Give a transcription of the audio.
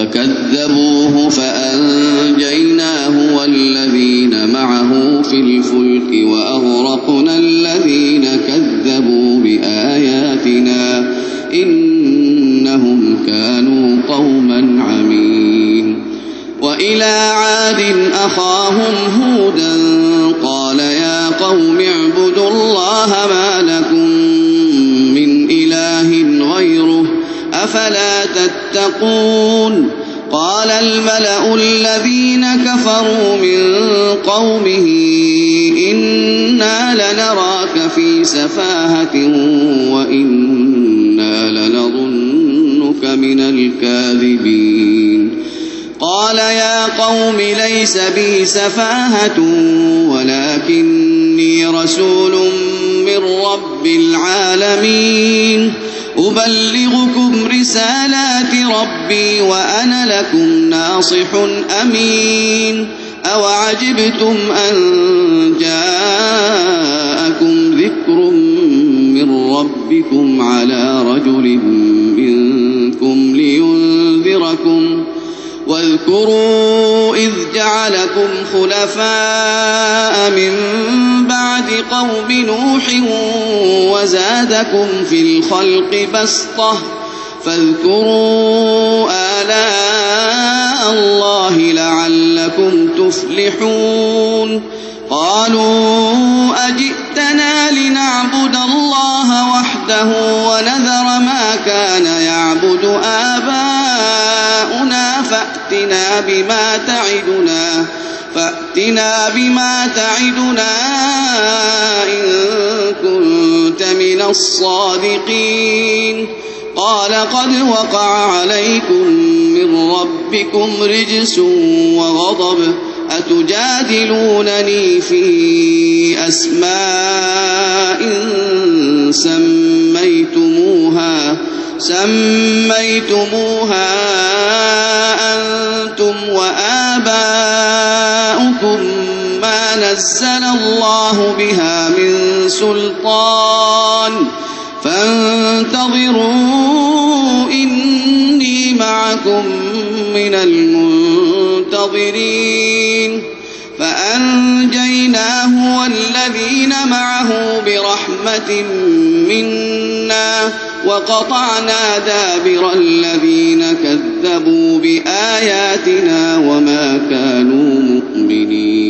فكذبوه فأنجيناه والذين معه في الفلك وأغرقنا الذين كذبوا بآياتنا إنهم كانوا قوما عمين. وإلى عاد أخاهم هودا قال يا قوم اعبدوا الله ما لكم من إله غيره أفلا تتقون. قال الملأ الذين كفروا من قومه إنا لنراك في سفاهة وإنا لنظنك من الكاذبين. قال يا قوم ليس بي سفاهة ولكني رسول من رب العالمين أبلغكم رسالات ربي وأنا لكم ناصح أمين. أوعجبتم أن جاءكم ذكر من ربكم على رجل منكم لينذركم واذكروا إذ جعلكم خلفاء من بعد قوم نوح وزادكم في الخلق بسطة فاذكروا آلاء الله لعلكم تفلحون. قالوا أجئتنا لنعبد الله وحده ونذر ما كان يعبد آباؤنا فأتنا بما تعدنا إن كنت من الصادقين. قال قد وقع عليكم من ربكم رجس وغضب أتجادلونني في أسماء سميتموها أنتم وآباؤكم ما نزل الله بها من سلطان فانتظروا إني معكم من المنتظرين. فأنجيناه والذين معه برحمة منا وقطعنا دابر الذين كذبوا بآياتنا وما كانوا مؤمنين.